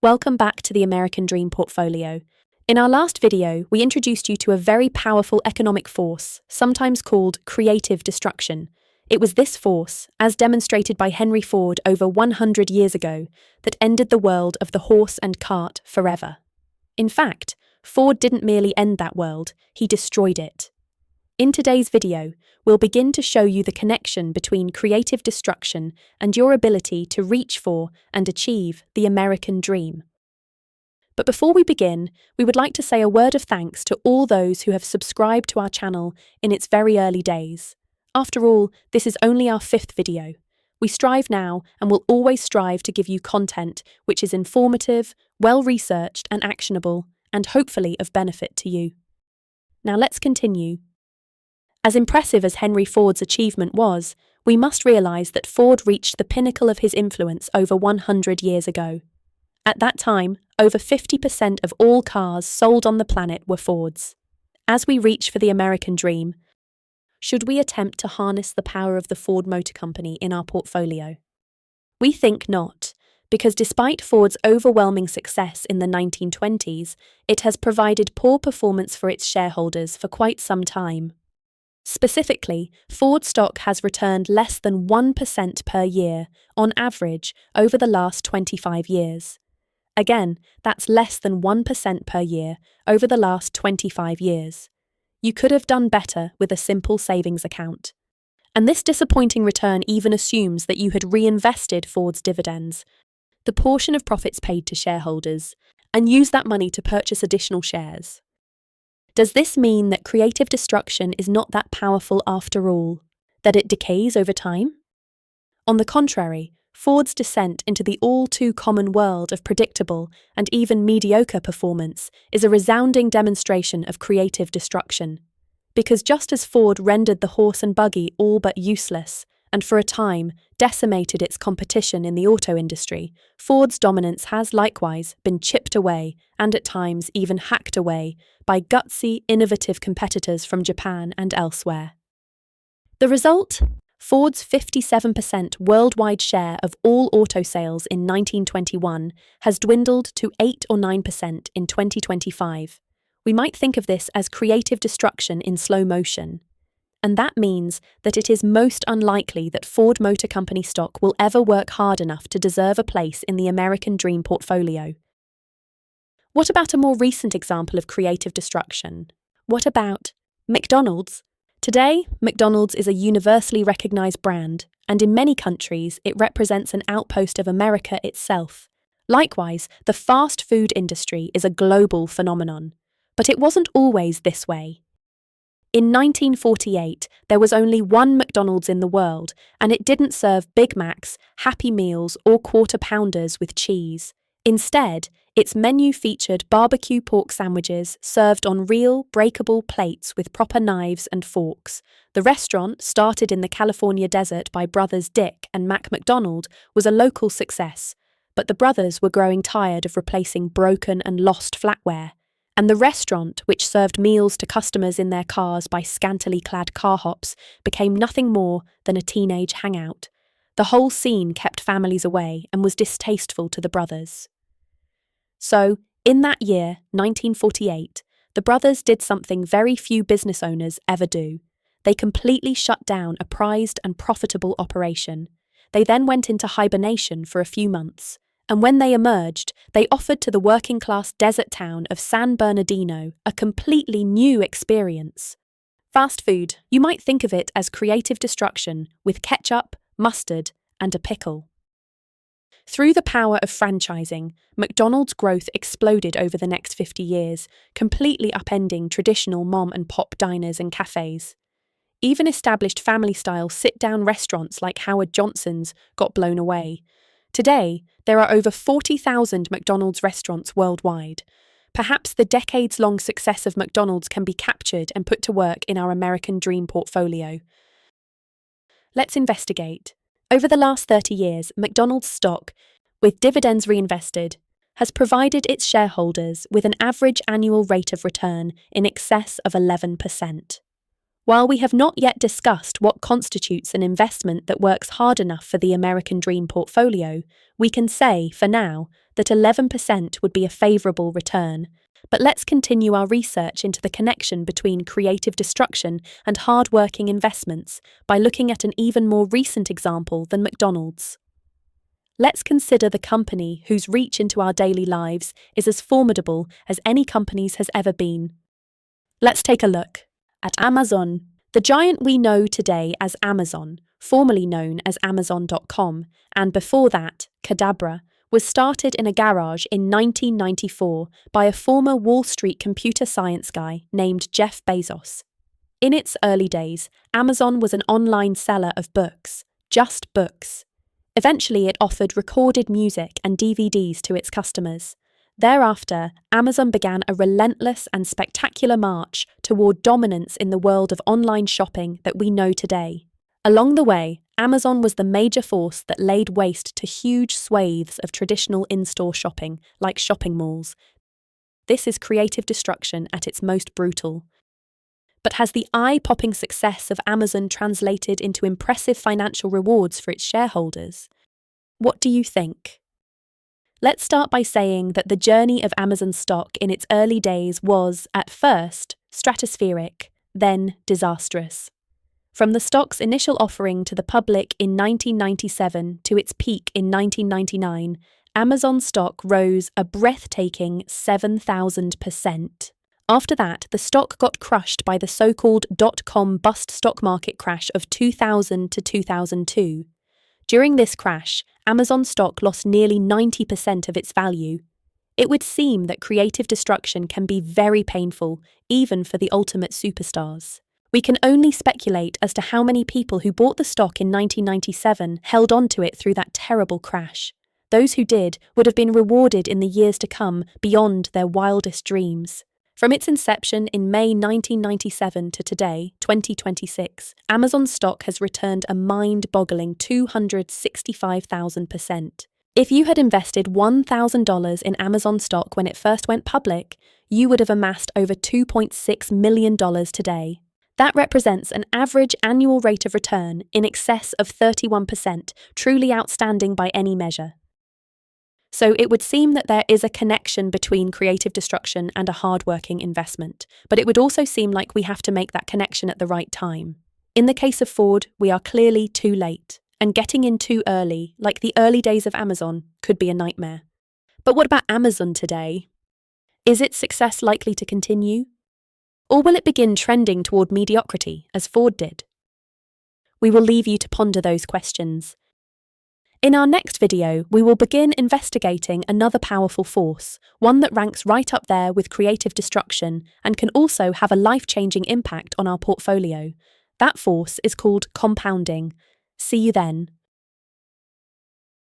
Welcome back to the American Dream Portfolio. In our last video, we introduced you to a very powerful economic force, sometimes called creative destruction. It was this force, as demonstrated by Henry Ford over 100 years ago, that ended the world of the horse and cart forever. In fact, Ford didn't merely end that world, he destroyed it. In today's video, we'll begin to show you the connection between creative destruction and your ability to reach for and achieve the American dream. But before we begin, we would like to say a word of thanks to all those who have subscribed to our channel in its very early days. After all, this is only our 5th video. We strive now and will always strive to give you content which is informative, well-researched and actionable, and hopefully of benefit to you. Now let's continue. As impressive as Henry Ford's achievement was, we must realise that Ford reached the pinnacle of his influence over 100 years ago. At that time, over 50% of all cars sold on the planet were Fords. As we reach for the American dream, should we attempt to harness the power of the Ford Motor Company in our portfolio? We think not, because despite Ford's overwhelming success in the 1920s, it has provided poor performance for its shareholders for quite some time. Specifically, Ford stock has returned less than 1% per year, on average, over the last 25 years. Again, that's less than 1% per year over the last 25 years. You could have done better with a simple savings account. And this disappointing return even assumes that you had reinvested Ford's dividends, the portion of profits paid to shareholders, and used that money to purchase additional shares. Does this mean that creative destruction is not that powerful after all, that it decays over time? On the contrary, Ford's descent into the all-too-common world of predictable and even mediocre performance is a resounding demonstration of creative destruction. Because just as Ford rendered the horse and buggy all but useless, and for a time decimated its competition in the auto industry, Ford's dominance has likewise been chipped away, and at times even hacked away, by gutsy, innovative competitors from Japan and elsewhere. The result? Ford's 57% worldwide share of all auto sales in 1921 has dwindled to 8 or 9% in 2025. We might think of this as creative destruction in slow motion. And that means that it is most unlikely that Ford Motor Company stock will ever work hard enough to deserve a place in the American Dream portfolio. What about a more recent example of creative destruction? What about McDonald's? Today, McDonald's is a universally recognized brand, and in many countries it represents an outpost of America itself. Likewise, the fast food industry is a global phenomenon. But it wasn't always this way. In 1948, there was only one McDonald's in the world, and it didn't serve Big Macs, Happy Meals, or Quarter Pounders with cheese. Instead, its menu featured barbecue pork sandwiches served on real, breakable plates with proper knives and forks. The restaurant, started in the California desert by brothers Dick and Mac McDonald, was a local success, but the brothers were growing tired of replacing broken and lost flatware. And the restaurant, which served meals to customers in their cars by scantily clad Carhops, became nothing more than a teenage hangout. The whole scene kept families away and was distasteful to the brothers. So, in that year, 1948, the brothers did something very few business owners ever do. They completely shut down a prized and profitable operation. They then went into hibernation for a few months. And when they emerged, they offered to the working-class desert town of San Bernardino a completely new experience. Fast food, you might think of it as creative destruction with ketchup, mustard, and a pickle. Through the power of franchising, McDonald's growth exploded over the next 50 years, completely upending traditional mom-and-pop diners and cafes. Even established family-style sit-down restaurants like Howard Johnson's got blown away. Today, there are over 40,000 McDonald's restaurants worldwide. Perhaps the decades-long success of McDonald's can be captured and put to work in our American Dream portfolio. Let's investigate. Over the last 30 years, McDonald's stock, with dividends reinvested, has provided its shareholders with an average annual rate of return in excess of 11%. While we have not yet discussed what constitutes an investment that works hard enough for the American Dream portfolio, we can say, for now, that 11% would be a favourable return. But let's continue our research into the connection between creative destruction and hard-working investments by looking at an even more recent example than McDonald's. Let's consider the company whose reach into our daily lives is as formidable as any company's has ever been. Let's take a look at Amazon. The giant we know today as Amazon, formerly known as Amazon.com, and before that, Cadabra, was started in a garage in 1994 by a former Wall Street computer science guy named Jeff Bezos. In its early days, Amazon was an online seller of books, just books. Eventually, it offered recorded music and DVDs to its customers. Thereafter, Amazon began a relentless and spectacular march toward dominance in the world of online shopping that we know today. Along the way, Amazon was the major force that laid waste to huge swathes of traditional in-store shopping, like shopping malls. This is creative destruction at its most brutal. But has the eye-popping success of Amazon translated into impressive financial rewards for its shareholders? What do you think? Let's start by saying that the journey of Amazon stock in its early days was, at first, stratospheric, then disastrous. From the stock's initial offering to the public in 1997 to its peak in 1999, Amazon stock rose a breathtaking 7,000%. After that, the stock got crushed by the so-called dot-com bust stock market crash of 2000 to 2002. During this crash, Amazon stock lost nearly 90% of its value. It would seem that creative destruction can be very painful, even for the ultimate superstars. We can only speculate as to how many people who bought the stock in 1997 held on to it through that terrible crash. Those who did would have been rewarded in the years to come beyond their wildest dreams. From its inception in May 1997 to today, 2026, Amazon stock has returned a mind-boggling 265,000%. If you had invested $1,000 in Amazon stock when it first went public, you would have amassed over $2.6 million today. That represents an average annual rate of return in excess of 31%, truly outstanding by any measure. So it would seem that there is a connection between creative destruction and a hard-working investment, but it would also seem like we have to make that connection at the right time. In the case of Ford, we are clearly too late, and getting in too early, like the early days of Amazon, could be a nightmare. But what about Amazon today? Is its success likely to continue? Or will it begin trending toward mediocrity, as Ford did? We will leave you to ponder those questions. In our next video, we will begin investigating another powerful force, one that ranks right up there with creative destruction and can also have a life-changing impact on our portfolio. That force is called compounding. See you then.